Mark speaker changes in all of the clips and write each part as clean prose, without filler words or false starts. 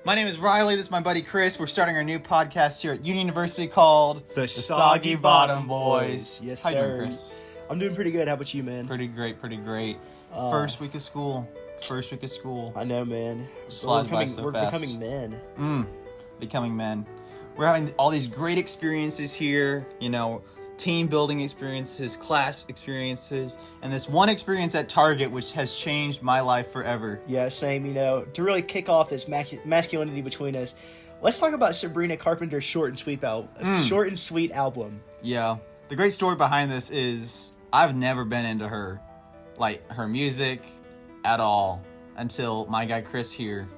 Speaker 1: My name is Riley. This is my buddy Chris. We're starting our new podcast here at Union University called
Speaker 2: The
Speaker 1: Soggy Bottom Boys.
Speaker 2: Yes,
Speaker 1: How you
Speaker 2: sir.
Speaker 1: doing, Chris?
Speaker 2: I'm doing pretty good. How about you, man?
Speaker 1: Pretty great. First week of school.
Speaker 2: I know, man.
Speaker 1: Flies by so
Speaker 2: we're
Speaker 1: fast.
Speaker 2: becoming men.
Speaker 1: Becoming men. We're having all these great experiences here, team building experiences, class experiences, and this one experience at Target which has changed my life forever.
Speaker 2: Yeah, same. To really kick off this masculinity between us, let's talk about Sabrina Carpenter's short and sweet album.
Speaker 1: Yeah. The great story behind this is I've never been into her music at all until my guy Chris here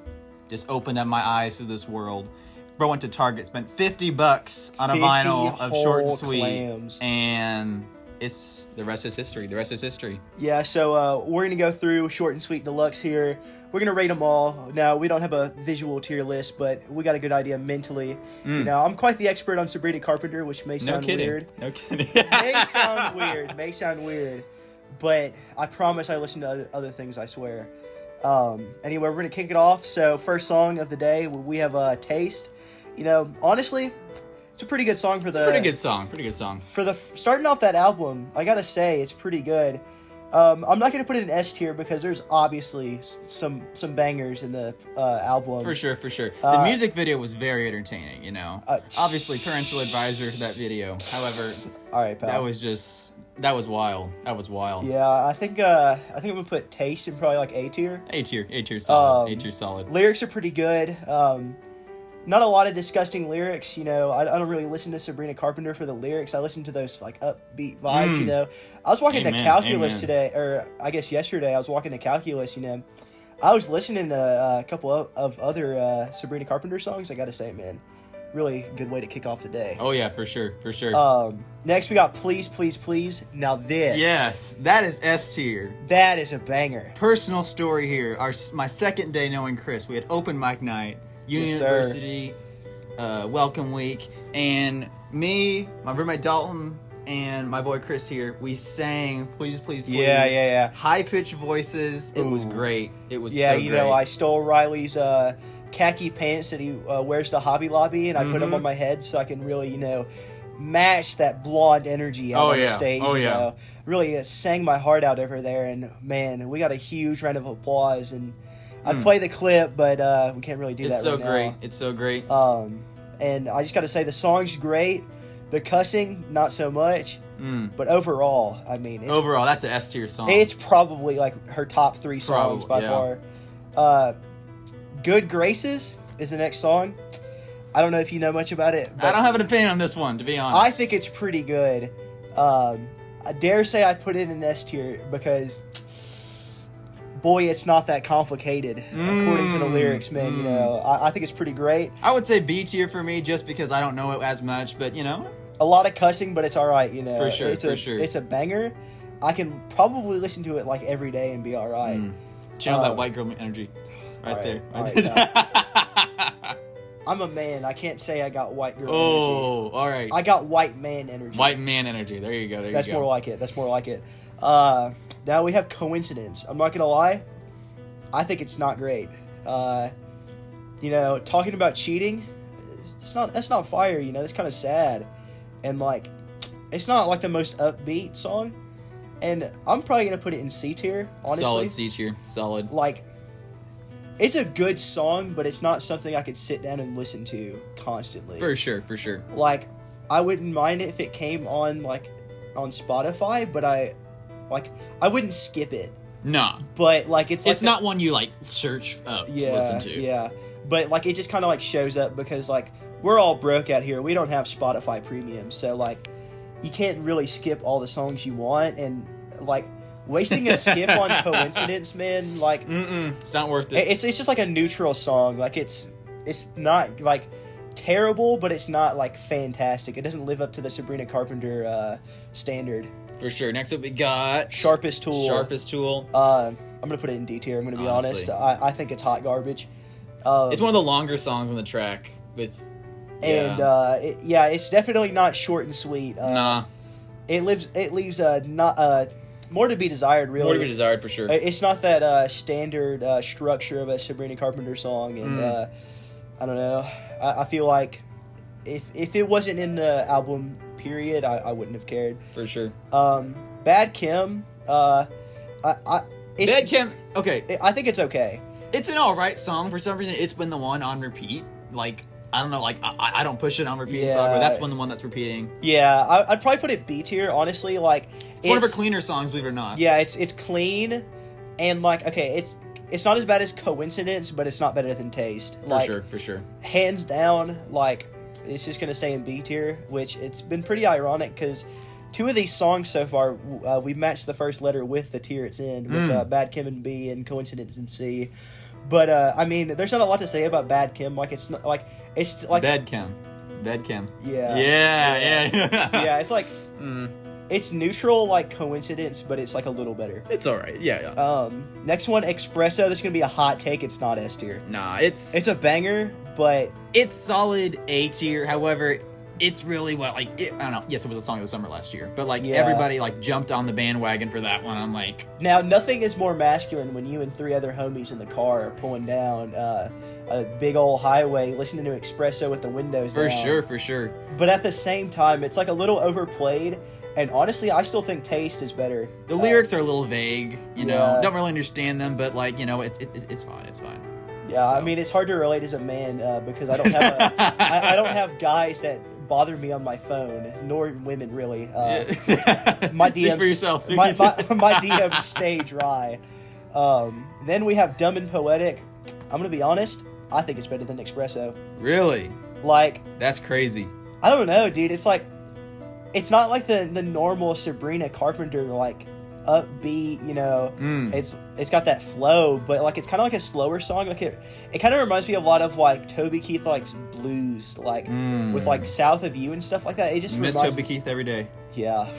Speaker 1: just opened up my eyes to this world. Bro went to Target, spent $50 on a vinyl of Short and Sweet,
Speaker 2: clams.
Speaker 1: And the rest is history.
Speaker 2: Yeah, so we're going to go through Short and Sweet Deluxe here. We're going to rate them all. Now, we don't have a visual tier list, but we got a good idea mentally. I'm quite the expert on Sabrina Carpenter, which may sound weird.
Speaker 1: No kidding.
Speaker 2: May sound weird, but I promise I listen to other things, I swear. Anyway, we're going to kick it off. So, first song of the day, we have Taste. Honestly, it's a pretty good song
Speaker 1: Pretty good song.
Speaker 2: For starting off that album, I gotta say, it's pretty good. I'm not gonna put it in S tier because there's obviously some bangers in the album.
Speaker 1: For sure. The music video was very entertaining, Obviously, parental advisor for that video. However,
Speaker 2: all right, pal.
Speaker 1: That was wild.
Speaker 2: Yeah, I think I'm gonna put Taste in probably like A tier.
Speaker 1: A tier solid.
Speaker 2: Lyrics are pretty good. Not a lot of disgusting lyrics, I don't really listen to Sabrina Carpenter for the lyrics. I listen to those upbeat vibes, I was walking to calculus today, or I guess yesterday. I was walking to calculus, I was listening to a couple of other Sabrina Carpenter songs. I gotta say, man, really good way to kick off the day.
Speaker 1: Oh yeah, for sure.
Speaker 2: Next we got Please Please Please. Now this,
Speaker 1: yes, that is S tier.
Speaker 2: That is a banger.
Speaker 1: Personal story here. My second day knowing Chris, we had open mic night. Union University, welcome week, and me, my roommate Dalton, and my boy Chris here, we sang Please Please Please.
Speaker 2: Yeah.
Speaker 1: High-pitched voices. It was great. It was
Speaker 2: so
Speaker 1: great.
Speaker 2: I stole Riley's khaki pants that he wears to Hobby Lobby, and I put them on my head so I can really, match that blonde energy out on the stage. Really sang my heart out over there, and man, we got a huge round of applause, and I'd play the clip, but we can't really do that right now.
Speaker 1: It's so great.
Speaker 2: And I just got to say, the song's great. The cussing, not so much. But overall,
Speaker 1: that's an S tier song.
Speaker 2: It's probably her top 3 songs by far. Good Graces is the next song. I don't know if you know much about it.
Speaker 1: I don't have an opinion on this one, to be honest.
Speaker 2: I think it's pretty good. I dare say I put it in S tier because, boy, it's not that complicated, according to the lyrics, man. I think it's pretty great.
Speaker 1: I would say B tier for me, just because I don't know it as much, but,
Speaker 2: A lot of cussing, but it's all right,
Speaker 1: For sure,
Speaker 2: It's a banger. I can probably listen to it, every day and be all right.
Speaker 1: Channel that white girl energy right there.
Speaker 2: I'm a man. I can't say I got white girl energy.
Speaker 1: Oh, all right.
Speaker 2: I got white man energy.
Speaker 1: White man energy. There you go.
Speaker 2: That's more like it. Now we have Coincidence. I'm not going to lie. I think it's not great. Talking about cheating, that's not fire, that's kind of sad. And, it's not, the most upbeat song. And I'm probably going to put it in C tier, honestly.
Speaker 1: Solid C tier. Solid.
Speaker 2: It's a good song, but it's not something I could sit down and listen to constantly.
Speaker 1: For sure.
Speaker 2: I wouldn't mind it if it came on, on Spotify, but I wouldn't skip it.
Speaker 1: Nah.
Speaker 2: But, it's
Speaker 1: not one you, search up to listen to.
Speaker 2: Yeah. But, it just kind of, shows up because, we're all broke out here. We don't have Spotify Premium. So, you can't really skip all the songs you want. And, wasting a skip on Coincidence, man,
Speaker 1: it's not worth it.
Speaker 2: It's just, a neutral song. It's not, terrible, but it's not, fantastic. It doesn't live up to the Sabrina Carpenter standard.
Speaker 1: For sure. Next up, we got
Speaker 2: Sharpest Tool. I'm gonna put it in D tier. I'm gonna be honest. I think it's hot garbage.
Speaker 1: It's one of the longer songs on the track.
Speaker 2: It's definitely not short and sweet.
Speaker 1: Nah.
Speaker 2: It leaves not more to be desired. Really,
Speaker 1: more to be desired for sure.
Speaker 2: It's not that standard structure of a Sabrina Carpenter song, and I don't know. I feel like if it wasn't in the album period, I wouldn't have cared.
Speaker 1: For sure.
Speaker 2: Bad Kim.
Speaker 1: Bad Kim. Okay.
Speaker 2: I think it's okay.
Speaker 1: It's an alright song. For some reason, it's been the one on repeat. Like, I don't know, like, I don't push it on repeat, but that's the one that's repeating.
Speaker 2: Yeah, I'd probably put it B tier, honestly. Like,
Speaker 1: it's one of her cleaner songs, believe it or not.
Speaker 2: Yeah, it's clean, and, like, okay, it's not as bad as Coincidence, but it's not better than Taste.
Speaker 1: For sure.
Speaker 2: Hands down, like, it's just going to stay in B tier, which it's been pretty ironic, because 2 of these songs so far, we've matched the first letter with the tier it's in, with Bad Kim in B and Coincidence in C. But, I mean, there's not a lot to say about Bad Kim. Like, it's not, like... It's like
Speaker 1: Bad Kim.
Speaker 2: Yeah.
Speaker 1: Yeah,
Speaker 2: it's like it's neutral like Coincidence, but it's like a little better.
Speaker 1: It's alright. Yeah.
Speaker 2: Next one, Espresso. This is gonna be a hot take. It's not S tier.
Speaker 1: Nah, it's
Speaker 2: a banger, but
Speaker 1: it's solid A tier. However, it's really I don't know. Yes, it was a song of the summer last year, but everybody jumped on the bandwagon for that one. I'm like,
Speaker 2: now nothing is more masculine when you and 3 other homies in the car are pulling down a big old highway, listening to Espresso with the windows down.
Speaker 1: For sure.
Speaker 2: But at the same time, it's like a little overplayed. And honestly, I still think Taste is better.
Speaker 1: The lyrics are a little vague, you know. Don't really understand them, but it's fine. It's fine.
Speaker 2: Yeah, so. I mean, it's hard to relate as a man because I don't have I don't have guys that bother me on my phone, nor women really. My DMs,
Speaker 1: for yourself.
Speaker 2: my DMs stay dry. Then we have Dumb and Poetic. I'm gonna be honest. I think it's better than Espresso.
Speaker 1: Really?
Speaker 2: Like,
Speaker 1: that's crazy.
Speaker 2: I don't know, dude. It's like, it's not like the normal Sabrina Carpenter like upbeat, you know. It's got that flow, but like it's kind of like a slower song. Like it kind of reminds me a lot of like Toby Keith likes blues, like with like South of You and stuff like that. It just
Speaker 1: miss Toby Keith every day.
Speaker 2: Yeah,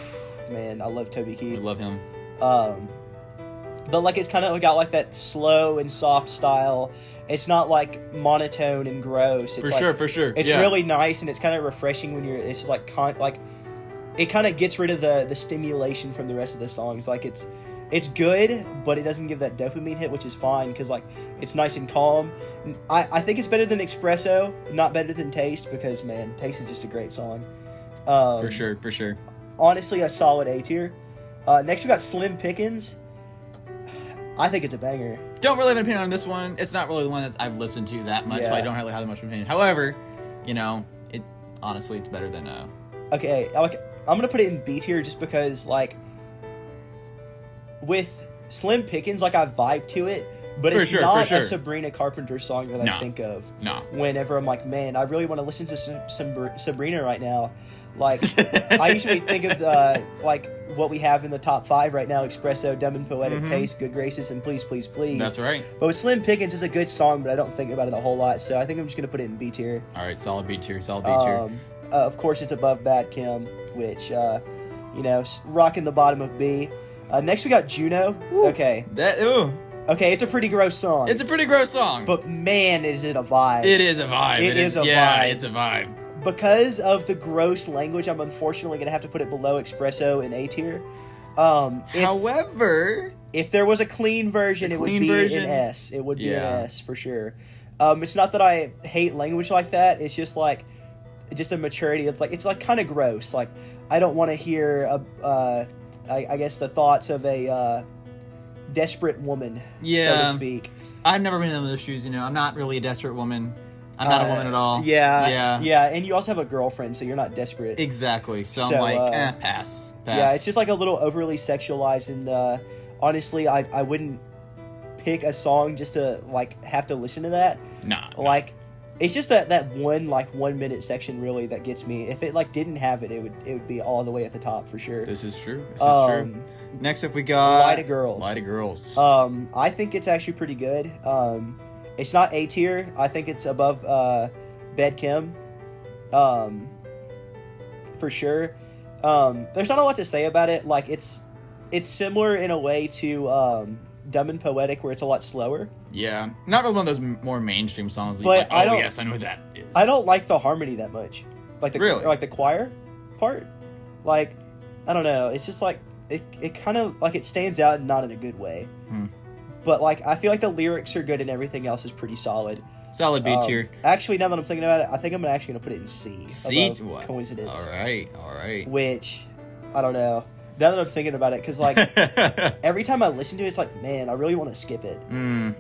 Speaker 2: man, I love Toby Keith.
Speaker 1: I love him.
Speaker 2: But like it's kind of got like that slow and soft style. It's not like monotone and gross. It's
Speaker 1: for sure.
Speaker 2: It's really nice and it's kind of refreshing when you're. It's like it kind of gets rid of the stimulation from the rest of the songs. Like it's good, but it doesn't give that dopamine hit, which is fine because like it's nice and calm. I think it's better than Espresso, not better than Taste because man, Taste is just a great song.
Speaker 1: For sure.
Speaker 2: Honestly, a solid A tier. Next we got Slim Pickens. I think it's a banger.
Speaker 1: Don't really have an opinion on this one. It's not really the one that I've listened to that much, so I don't really have that much opinion. However, you know, honestly, it's better than
Speaker 2: Okay, I'm gonna put it in B tier just because, like, with Slim Pickens, like, I vibe to it, but it's not a Sabrina Carpenter song that I think of.
Speaker 1: No.
Speaker 2: Whenever I'm like, man, I really want to listen to some Sabrina right now. Like, I usually think of like what we have in the top 5 right now: Espresso, Dumb and Poetic, Taste, Good Graces, and Please, Please, Please.
Speaker 1: That's right.
Speaker 2: But with Slim Pickens, it's a good song, but I don't think about it a whole lot, so I think I'm just gonna put it in B tier.
Speaker 1: All right, solid B tier.
Speaker 2: Of course, it's above Bad Kim, which, you know, rocking the bottom of B. Next, we got Juno.
Speaker 1: Ooh,
Speaker 2: okay. Okay, it's a pretty gross song. But man, is it a vibe.
Speaker 1: It is a vibe.
Speaker 2: It's a vibe. Because of the gross language, I'm unfortunately going to have to put it below Espresso in A tier.
Speaker 1: However,
Speaker 2: if there was a clean version, it would be an S. It would be an S for sure. It's not that I hate language like that. It's just like, just a maturity of like, it's like kind of gross. Like, I don't want to hear, I guess, the thoughts of a desperate woman, so to speak.
Speaker 1: I've never been in those shoes, you know. I'm not really a desperate woman. I'm not a woman at all.
Speaker 2: Yeah, and you also have a girlfriend, so you're not desperate.
Speaker 1: Exactly. So I'm like, pass.
Speaker 2: Yeah, it's just like a little overly sexualized, and honestly, I wouldn't pick a song just to like have to listen to that.
Speaker 1: Nah.
Speaker 2: Like, it's just that one 1 minute section really that gets me. If it like didn't have it, it would be all the way at the top for sure.
Speaker 1: This is true. Next up, we got
Speaker 2: Lie to Girls. I think it's actually pretty good. It's not A tier. I think it's above Bad Kim, for sure. There's not a lot to say about it. Like it's similar in a way to Dumb and Poetic, where it's a lot slower.
Speaker 1: Yeah, not really one of those more mainstream songs.
Speaker 2: But
Speaker 1: like, yes, I know what that is.
Speaker 2: I don't like the harmony that much. Like the choir part. Like, I don't know. It's just like it kind of like it stands out, and not in a good way. but like I feel like the lyrics are good and everything else is pretty solid.
Speaker 1: Solid B tier.
Speaker 2: Actually, now that I'm thinking about it, I think I'm actually gonna put it in C.
Speaker 1: C?
Speaker 2: Coincidence.
Speaker 1: All right.
Speaker 2: Which, I don't know. Now that I'm thinking about it, because like every time I listen to it, it's like, man, I really want to skip it,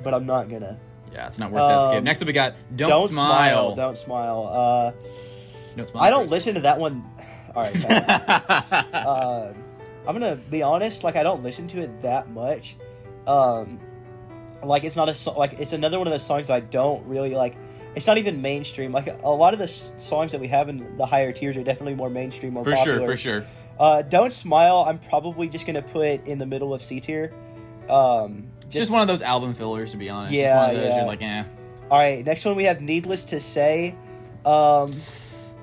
Speaker 2: but I'm not gonna.
Speaker 1: Yeah, it's not worth that skip. Next up, we got Don't Smile.
Speaker 2: Don't Smile.
Speaker 1: Don't Smile.
Speaker 2: I don't listen to that one. All right. I'm gonna be honest. Like, I don't listen to it that much. Like, it's not a like. It's another one of those songs that I don't really like. It's not even mainstream. Like, a lot of the songs that we have in the higher tiers are definitely more mainstream, more popular.
Speaker 1: For sure.
Speaker 2: Don't Smile, I'm probably just going to put in the middle of C tier.
Speaker 1: Just one of those album fillers, to be honest.
Speaker 2: Yeah,
Speaker 1: just one of those you're like, eh.
Speaker 2: Alright, next one we have Needless to Say.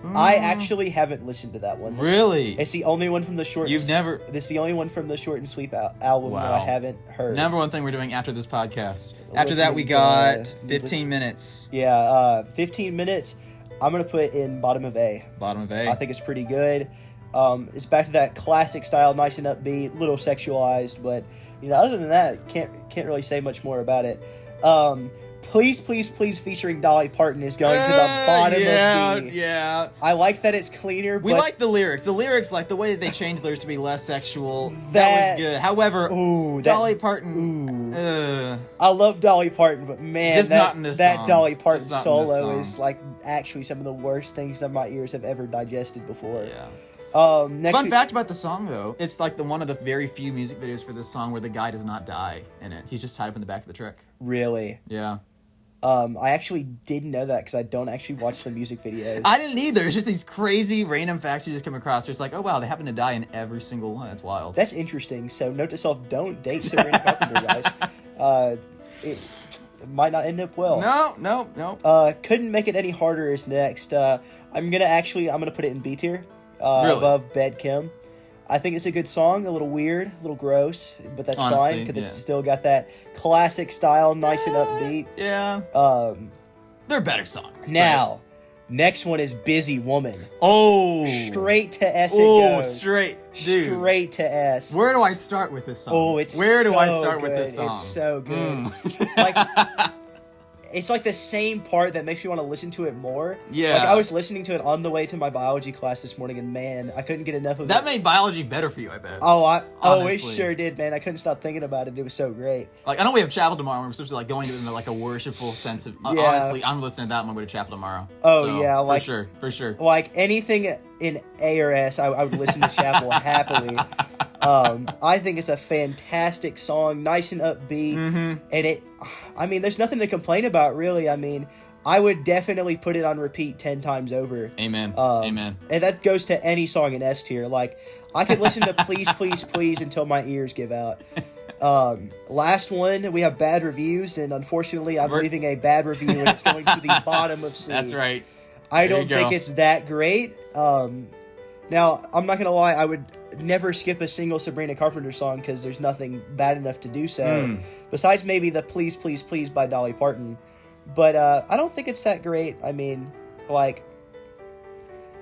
Speaker 2: I actually haven't listened to that one.
Speaker 1: Really?
Speaker 2: It's the only one from the short.
Speaker 1: You've never.
Speaker 2: It's the only one from the Short and Sweep album that I haven't heard.
Speaker 1: Number one thing we're doing after this podcast. After that, we got 15 minutes.
Speaker 2: Yeah, 15 minutes. I'm gonna put in bottom of A.
Speaker 1: Bottom of A.
Speaker 2: I think it's pretty good. It's back to that classic style, nice and upbeat, little sexualized, but other than that, can't really say much more about it. Please, Please, Please featuring Dolly Parton is going to the bottom of B.
Speaker 1: Yeah.
Speaker 2: I like that it's cleaner.
Speaker 1: We like the lyrics. The lyrics, like the way that they changed the lyrics to be less sexual, that was good. However, Dolly Parton.
Speaker 2: I love Dolly Parton, but man,
Speaker 1: just not in this
Speaker 2: that
Speaker 1: song.
Speaker 2: Dolly Parton solo is like actually some of the worst things that my ears have ever digested before.
Speaker 1: Yeah.
Speaker 2: Fun
Speaker 1: fact about the song, though, it's like one of the very few music videos for this song where the guy does not die in it. He's just tied up in the back of the truck.
Speaker 2: Really?
Speaker 1: Yeah.
Speaker 2: I actually didn't know that because I don't actually watch the music videos.
Speaker 1: I didn't either. It's just these crazy random facts you just come across. It's like, oh wow, they happen to die in every single one. That's wild.
Speaker 2: That's interesting. So note to self: don't date Sabrina Carpenter, guys. It might not end up well.
Speaker 1: No.
Speaker 2: Couldn't Make It Any Harder is next. I'm gonna put it in B tier,
Speaker 1: really?
Speaker 2: above Bed Kim. I think it's a good song, a little weird, a little gross, but that's fine because it's still got that classic style, nice and upbeat.
Speaker 1: Yeah. They're better songs.
Speaker 2: Now, next one is Busy Woman.
Speaker 1: Oh.
Speaker 2: Straight to S it goes.
Speaker 1: Straight
Speaker 2: to S.
Speaker 1: Where do I start with this song?
Speaker 2: Oh, Where do I start with this song? It's so good. It's like the same part that makes me want to listen to it more.
Speaker 1: Yeah.
Speaker 2: Like I was listening to it on the way to my biology class this morning, and man, I couldn't get enough of it.
Speaker 1: That made biology better for you, I bet.
Speaker 2: It sure did, man. I couldn't stop thinking about it. It was so great.
Speaker 1: Like, I know we have chapel tomorrow, and we're supposed to like going into like a worshipful sense of. Honestly, I'm listening to that when we go to chapel tomorrow.
Speaker 2: Oh
Speaker 1: so,
Speaker 2: yeah, like
Speaker 1: for sure.
Speaker 2: Like anything in A or S, I would listen to chapel happily. I think it's a fantastic song, nice and upbeat, and there's nothing to complain about, really. I mean, I would definitely put it on repeat 10 times over.
Speaker 1: Amen. Amen.
Speaker 2: And that goes to any song in S tier. Like, I could listen to Please, Please, Please until my ears give out. Last one, we have bad reviews, and unfortunately, I'm leaving a bad review, and it's going to the bottom of C.
Speaker 1: That's right.
Speaker 2: I don't think it's that great. Now, I'm not going to lie, I would never skip a single Sabrina Carpenter song because there's nothing bad enough to do so. Besides maybe the Please, Please, Please by Dolly Parton. But I don't think it's that great. I mean, like,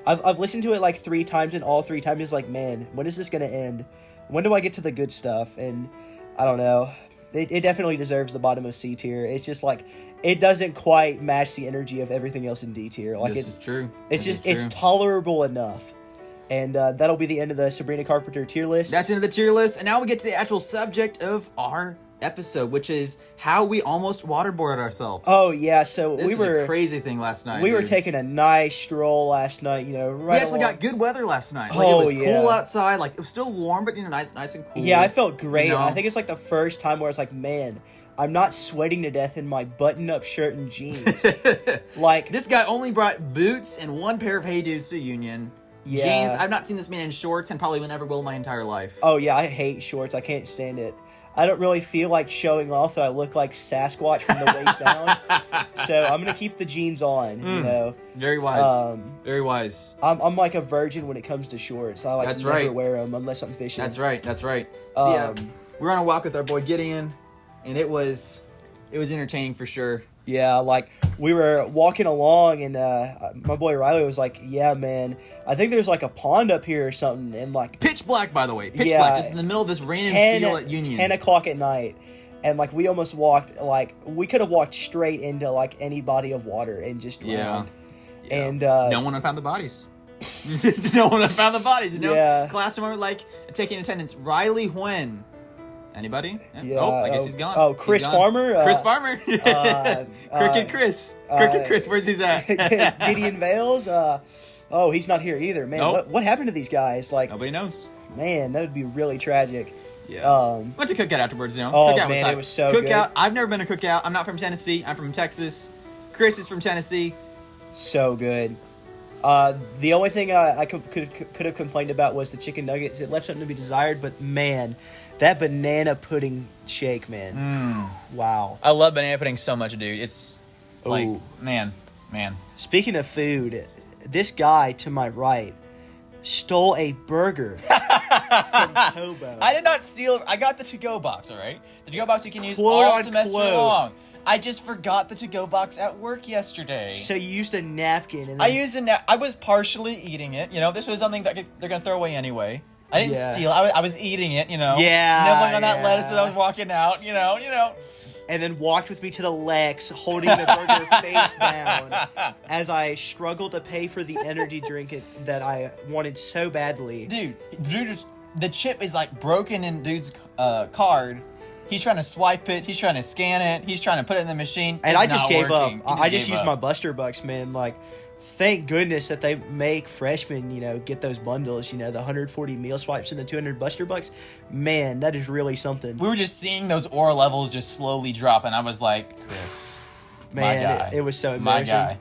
Speaker 2: I've listened to it like 3 times, and all 3 times it's like, man, when is this going to end? When do I get to the good stuff? And I don't know. It definitely deserves the bottom of C tier. It's just like, it doesn't quite match the energy of everything else in D tier. Like,
Speaker 1: this is true.
Speaker 2: It's tolerable enough. And that'll be the end of the Sabrina Carpenter tier list.
Speaker 1: That's the end of the tier list. And now we get to the actual subject of our episode, which is how we almost waterboarded ourselves.
Speaker 2: Oh, yeah. So
Speaker 1: this was a crazy thing last night.
Speaker 2: We were taking a nice stroll last night,
Speaker 1: we actually got good weather last night. Like, it was cool outside. Like, it was still warm, but, nice and cool.
Speaker 2: Yeah, I felt great. I think it's like the first time where it's like, man, I'm not sweating to death in my button-up shirt and jeans. Like,
Speaker 1: this guy only brought boots and 1 pair of Hey Dudes to Union.
Speaker 2: Yeah.
Speaker 1: Jeans. I've not seen this man in shorts and probably never will my entire life.
Speaker 2: Oh, yeah, I hate shorts. I can't stand it. I don't really feel like showing off that I look like Sasquatch from the waist down. So I'm going to keep the jeans on,
Speaker 1: Very wise. Very wise.
Speaker 2: I'm like a virgin when it comes to shorts. I never wear them unless I'm fishing.
Speaker 1: That's right. So, we're on a walk with our boy Gideon, and it was entertaining for sure.
Speaker 2: Yeah, like, we were walking along, and my boy Riley was like, yeah, man, I think there's, like, a pond up here or something, and, like...
Speaker 1: Pitch black, by the way. Pitch black, just in the middle of this random field at Union.
Speaker 2: 10 o'clock at night. and like we almost walked like we could have walked straight into like any body of water and just drowned.
Speaker 1: Yeah.
Speaker 2: And
Speaker 1: no one would have found the bodies. No one would have found the bodies. You know?
Speaker 2: Yeah.
Speaker 1: Class member like taking attendance. Riley Huen. Anybody?
Speaker 2: Yeah.
Speaker 1: Oh, I guess he's gone.
Speaker 2: Oh, Chris Farmer.
Speaker 1: Chris Farmer. Crooked Chris. Crooked Chris. Where's he at?
Speaker 2: Gideon Vales. Oh, he's not here either. Man,
Speaker 1: Nope.
Speaker 2: what happened to these guys? Like,
Speaker 1: Nobody knows.
Speaker 2: man, that would be really tragic.
Speaker 1: Yeah. Went to Cookout afterwards, you know.
Speaker 2: Oh,
Speaker 1: Cookout
Speaker 2: man,
Speaker 1: hype.
Speaker 2: it was so
Speaker 1: Cookout.
Speaker 2: good.
Speaker 1: I've never been to Cookout. I'm not from Tennessee. I'm from Texas. Chris is from Tennessee.
Speaker 2: So good. The only thing I could have complained about was the chicken nuggets. It left something to be desired, but man, that banana pudding shake, man. Wow.
Speaker 1: I love banana pudding so much, dude. It's like,
Speaker 2: Ooh.
Speaker 1: man.
Speaker 2: Speaking of food, this guy to my right stole a burger from Kobo.
Speaker 1: I did not steal. I got the to-go box, all right? The to-go box you can use
Speaker 2: Quote,
Speaker 1: all
Speaker 2: unquote.
Speaker 1: semester long. I just forgot the to-go box at work yesterday.
Speaker 2: So you used a napkin. And then,
Speaker 1: I used I was partially eating it. You know, this was something that they're going to throw away anyway. I didn't steal. I was eating it, you know.
Speaker 2: Yeah,
Speaker 1: nibbling on that
Speaker 2: yeah.
Speaker 1: lettuce as I was walking out, you know.
Speaker 2: And then walked with me to the Lex, holding the burger face down, as I struggled to pay for the energy drink that I wanted so badly.
Speaker 1: Dude, the chip is like broken in dude's card. He's trying to swipe it. He's trying to scan it. He's trying to put it in the machine.
Speaker 2: And
Speaker 1: It's
Speaker 2: I just
Speaker 1: not
Speaker 2: gave
Speaker 1: working.
Speaker 2: up. I just used my Buster Bucks, man. Like, thank goodness that they make freshmen, get those bundles, the 140 meal swipes and the 200 Buster Bucks. Man, that is really something.
Speaker 1: We were just seeing those aura levels just slowly drop, and I was like, Chris,
Speaker 2: Man,
Speaker 1: my guy.
Speaker 2: it was so
Speaker 1: My
Speaker 2: embarrassing.
Speaker 1: guy.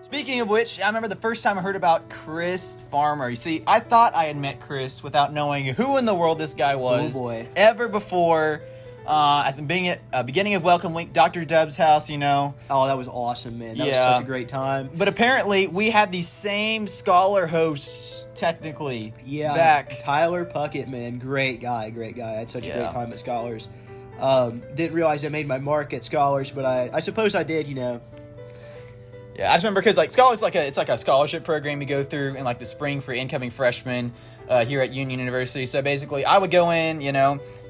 Speaker 1: Speaking of which, I remember the first time I heard about Chris Farmer. You see, I thought I had met Chris without knowing who in the world this guy was.
Speaker 2: Oh, boy.
Speaker 1: Ever before, at the beginning of Welcome Week, Dr. Dub's house,
Speaker 2: Oh, that was awesome, man. That was
Speaker 1: Yeah.
Speaker 2: such a great time.
Speaker 1: But apparently, we had the same scholar hosts, technically,
Speaker 2: Yeah,
Speaker 1: back.
Speaker 2: Tyler Puckett, man, great guy. I had such a
Speaker 1: Yeah.
Speaker 2: great time at Scholars. Didn't realize I made my mark at Scholars, but I suppose I did.
Speaker 1: Yeah, I just remember because Scholars it's like a scholarship program you go through in like the spring for incoming freshmen here at Union University. So basically, I would go in,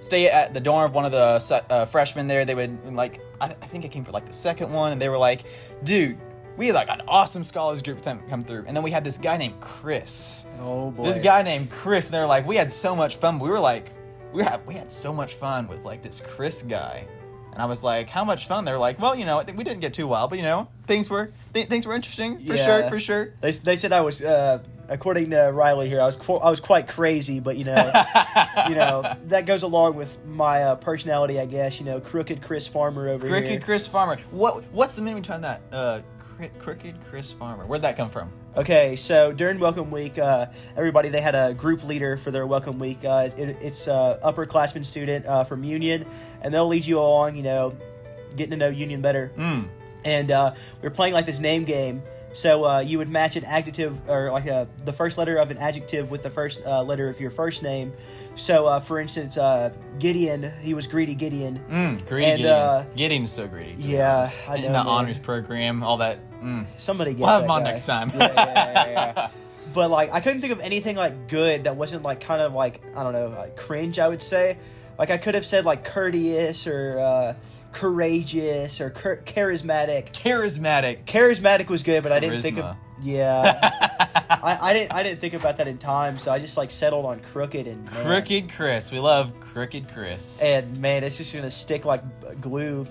Speaker 1: stay at the dorm of one of the freshmen there. They would I think I came for like the second one, and they were like, "Dude, we had like an awesome scholars group come through." And then we had this guy named Chris.
Speaker 2: Oh boy,
Speaker 1: This guy named Chris, and they were like, we had so much fun. But we were like, we had so much fun with like this Chris guy. And I was like, how much fun? They were like, well, I think we didn't get too wild, but things were interesting for sure.
Speaker 2: They said I was, according to Riley here, I was quite crazy, but that goes along with my personality, I guess. Crooked Chris Farmer over here.
Speaker 1: Crooked Chris Farmer. What's the meaning behind that? Crooked Chris Farmer. Where'd that come from?
Speaker 2: Okay, so during Welcome Week, everybody, they had a group leader for their Welcome Week. It's a upperclassman student from Union, and they'll lead you along, getting to know Union better. And we were playing like this name game. So you would match an adjective or like the first letter of an adjective with the first letter of your first name. So for instance, Gideon, he was Greedy Gideon.
Speaker 1: Greedy
Speaker 2: and,
Speaker 1: Gideon. Gideon's so greedy.
Speaker 2: Yeah, I know.
Speaker 1: In the
Speaker 2: man.
Speaker 1: honors program, all that.
Speaker 2: Somebody get
Speaker 1: We'll have
Speaker 2: that
Speaker 1: him on
Speaker 2: guy.
Speaker 1: next time.
Speaker 2: Yeah. But I couldn't think of anything good that wasn't kind of I don't know, cringe, I would say. I could have said courteous or courageous or charismatic. Charismatic was good, but I didn't think of. Yeah, I didn't think about that in time, so I just settled on crooked and man.
Speaker 1: Crooked Chris. We love Crooked Chris.
Speaker 2: And man, it's just gonna stick like glue.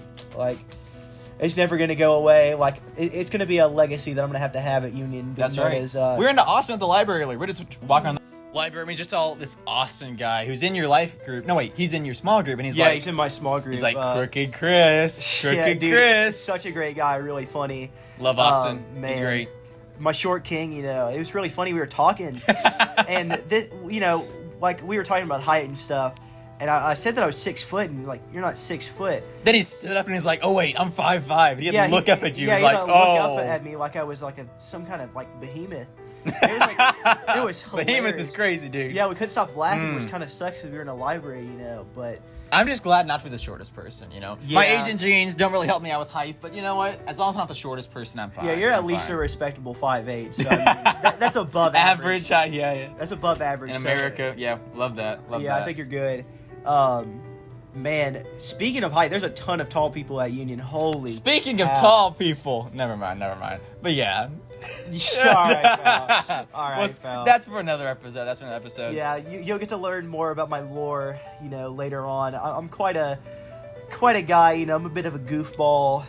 Speaker 2: It's never gonna go away. It's gonna be a legacy that I'm gonna have at Union.
Speaker 1: That's right. We were into Austin at the library earlier. We're just walking around the library. We just saw this Austin guy who's in your life group. No, wait, he's in your small group, and he's
Speaker 2: he's in my small group.
Speaker 1: He's like Crooked Chris. Crooked
Speaker 2: dude,
Speaker 1: Chris.
Speaker 2: Such a great guy, really funny.
Speaker 1: Love Austin.
Speaker 2: Man.
Speaker 1: He's great.
Speaker 2: My short king, it was really funny. We were talking, and we were talking about height and stuff. And I said that I was 6 foot, and you're not 6 foot.
Speaker 1: Then he stood up and he's like, "Oh wait, I'm 5'5". He had to look up at you.
Speaker 2: Yeah,
Speaker 1: He's
Speaker 2: he
Speaker 1: like,
Speaker 2: look
Speaker 1: "Oh,
Speaker 2: up at me like I was some kind of behemoth." It was hilarious.
Speaker 1: Behemoth is crazy, dude."
Speaker 2: Yeah, we couldn't stop laughing, which kind of sucks because we were in a library, But
Speaker 1: I'm just glad not to be the shortest person, My
Speaker 2: Yeah.
Speaker 1: Asian genes don't really help me out with height, but you know what? As long as I'm not the shortest person, I'm fine.
Speaker 2: yeah, you're
Speaker 1: I'm
Speaker 2: at least
Speaker 1: fine.
Speaker 2: a respectable 5'8". So that's above
Speaker 1: average height. Yeah.
Speaker 2: That's above average.
Speaker 1: In
Speaker 2: so-
Speaker 1: America, yeah, love that. Love
Speaker 2: yeah,
Speaker 1: that.
Speaker 2: I think you're good. Man, speaking of height, there's a ton of tall people at Union. Holy
Speaker 1: Speaking
Speaker 2: cow.
Speaker 1: of tall people, never mind. But yeah.
Speaker 2: All right, pal. All right, pal.
Speaker 1: That's for another episode.
Speaker 2: Yeah, you'll get to learn more about my lore, later on. I'm quite a guy, I'm a bit of a goofball.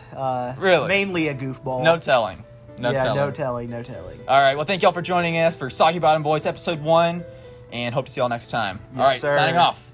Speaker 1: Really?
Speaker 2: Mainly a goofball.
Speaker 1: No telling.
Speaker 2: No telling.
Speaker 1: All right, well, thank y'all for joining us for Soggy Bottom Boys episode 1, and hope to see y'all next time.
Speaker 2: Yes,
Speaker 1: All right,
Speaker 2: sir.
Speaker 1: signing off.